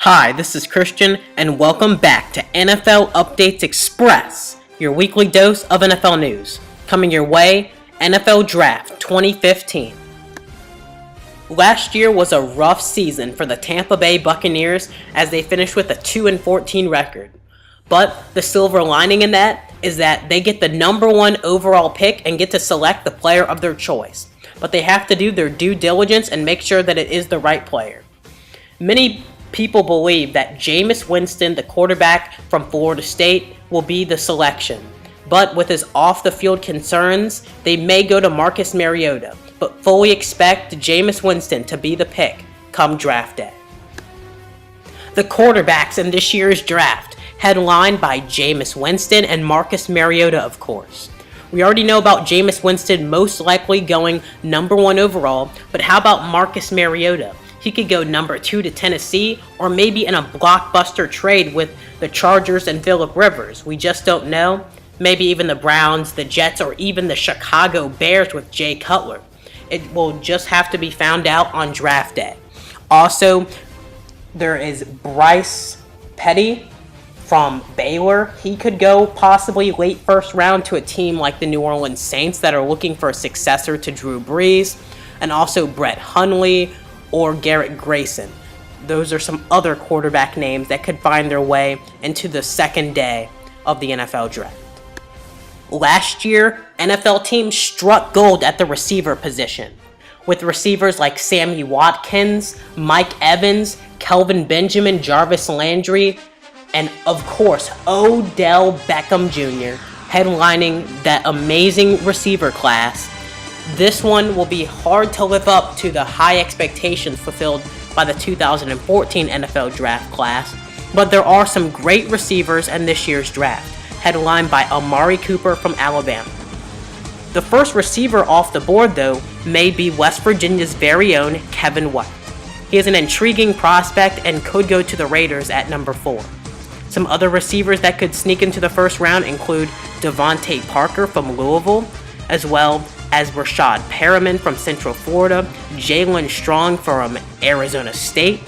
Hi, this is Christian, and welcome back to NFL Updates Express, your weekly dose of NFL news. Coming your way, NFL Draft 2015. Last year was a rough season for the Tampa Bay Buccaneers as they finished with a 2-14 record. But the silver lining in that is that they get the number 1 overall pick and get to select the player of their choice. But they have to do their due diligence and make sure that it is the right player. Many people believe that Jameis Winston, the quarterback from Florida State, will be the selection. But with his off-the-field concerns, they may go to Marcus Mariota, but fully expect Jameis Winston to be the pick come draft day. The quarterbacks in this year's draft, headlined by Jameis Winston and Marcus Mariota, of course. We already know about Jameis Winston most likely going number 1 overall, but how about Marcus Mariota? He could go number 2 to Tennessee, or maybe in a blockbuster trade with the Chargers and Phillip Rivers. We just don't know. Maybe even the Browns, the Jets, or even the Chicago Bears with Jay Cutler. It will just have to be found out on draft day. Also, there is Bryce Petty from Baylor. He could go possibly late first round to a team like the New Orleans Saints that are looking for a successor to Drew Brees. And also Brett Hundley or Garrett Grayson. Those are some other quarterback names that could find their way into the second day of the NFL Draft. Last year, NFL teams struck gold at the receiver position, with receivers like Sammy Watkins, Mike Evans, Kelvin Benjamin, Jarvis Landry, and of course, Odell Beckham Jr. headlining that amazing receiver class. This one will be hard to live up to the high expectations fulfilled by the 2014 NFL Draft class, but there are some great receivers in this year's draft, headlined by Amari Cooper from Alabama. The first receiver off the board, though, may be West Virginia's very own Kevin White. He is an intriguing prospect and could go to the Raiders at number 4. Some other receivers that could sneak into the first round include Devontae Parker from Louisville, as well as Rashad Perriman from Central Florida, Jalen Strong from Arizona State,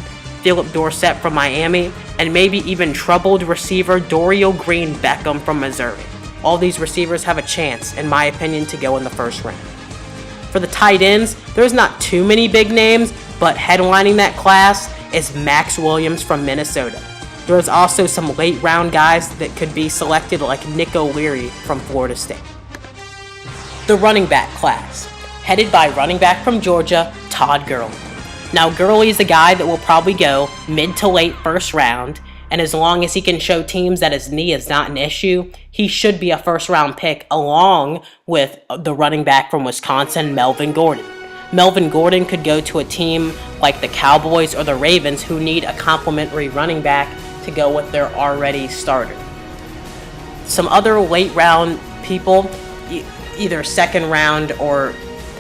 Philip Dorsett from Miami, and maybe even troubled receiver Dorial Green Beckham from Missouri. All these receivers have a chance, in my opinion, to go in the first round. For the tight ends, there's not too many big names, but headlining that class is Max Williams from Minnesota. There's also some late round guys that could be selected like Nick O'Leary from Florida State. The running back class, headed by running back from Georgia, Todd Gurley. Now, Gurley is a guy that will probably go mid to late first round, and as long as he can show teams that his knee is not an issue, he should be a first round pick along with the running back from Wisconsin, Melvin Gordon. Melvin Gordon could go to a team like the Cowboys or the Ravens who need a complimentary running back to go with their already starter. Some other late round people, either second round or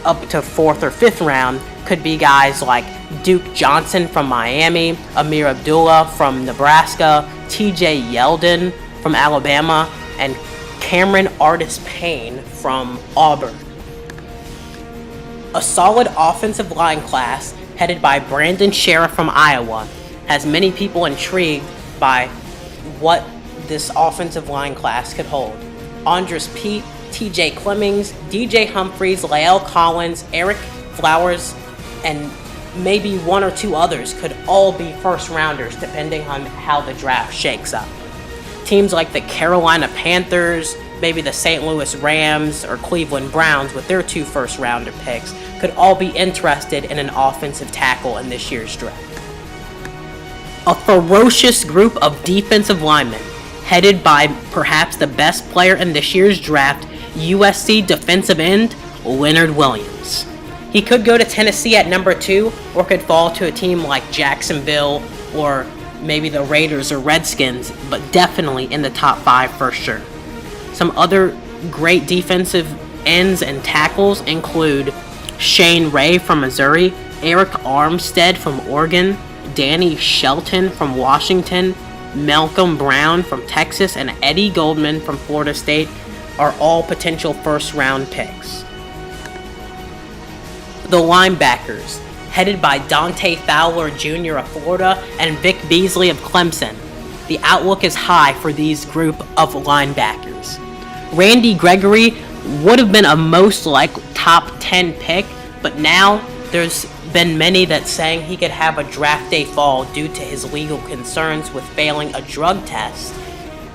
up to 4th or 5th round, could be guys like Duke Johnson from Miami, Amir Abdullah from Nebraska, TJ Yeldon from Alabama, and Cameron Artis-Payne from Auburn. A solid offensive line class headed by Brandon Sheriff from Iowa has many people intrigued by what this offensive line class could hold. Andres Pete, TJ Clemmings, DJ Humphries, Lael Collins, Eric Flowers, and maybe 1 or 2 others could all be first rounders depending on how the draft shakes up. Teams like the Carolina Panthers, maybe the St. Louis Rams, or Cleveland Browns with their 2 first rounder picks could all be interested in an offensive tackle in this year's draft. A ferocious group of defensive linemen, headed by perhaps the best player in this year's draft, USC defensive end Leonard Williams. He could go to Tennessee at number 2 or could fall to a team like Jacksonville or maybe the Raiders or Redskins, but definitely in the top 5 for sure. Some other great defensive ends and tackles include Shane Ray from Missouri, Eric Armstead from Oregon, Danny Shelton from Washington, Malcolm Brown from Texas, and Eddie Goldman from Florida State are all potential first round picks. The linebackers, headed by Dante Fowler Jr. of Florida and Vic Beasley of Clemson. The outlook is high for these group of linebackers. Randy Gregory would have been a most likely top 10 pick, but now there's been many that saying he could have a draft day fall due to his legal concerns with failing a drug test,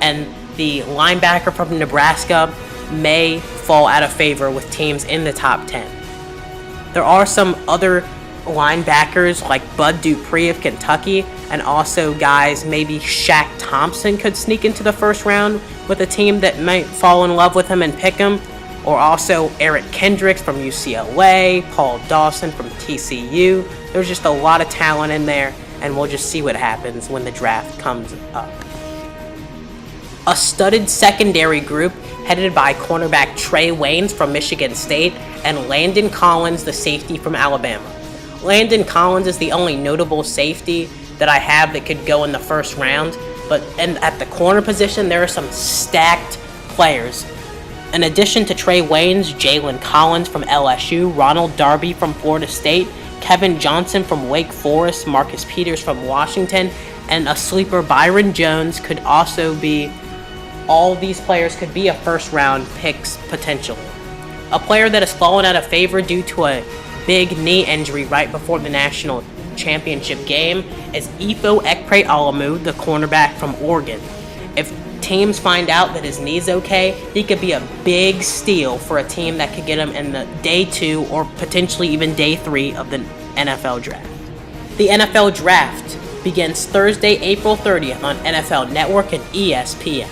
and the linebacker from Nebraska may fall out of favor with teams in the top 10. There are some other linebackers like Bud Dupree of Kentucky, and also guys, maybe Shaq Thompson could sneak into the first round with a team that might fall in love with him and pick him, or also Eric Kendricks from UCLA, Paul Dawson from TCU. There's just a lot of talent in there, and we'll just see what happens when the draft comes up. A studded secondary group headed by cornerback Trey Waynes from Michigan State and Landon Collins, the safety from Alabama. Landon Collins is the only notable safety that I have that could go in the first round, and at the corner position, there are some stacked players. In addition to Trey Waynes, Jalen Collins from LSU, Ronald Darby from Florida State, Kevin Johnson from Wake Forest, Marcus Peters from Washington, and a sleeper Byron Jones could also be. All these players could be a first-round picks potentially. A player that has fallen out of favor due to a big knee injury right before the national championship game is Ifo Ekpe-Alamu, the cornerback from Oregon. If teams find out that his knee's okay, he could be a big steal for a team that could get him in the day 2 or potentially even day 3 of the NFL draft. The NFL draft begins Thursday, April 30th on NFL Network and ESPN.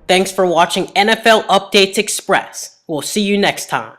Thanks for watching NFL Updates Express. We'll see you next time.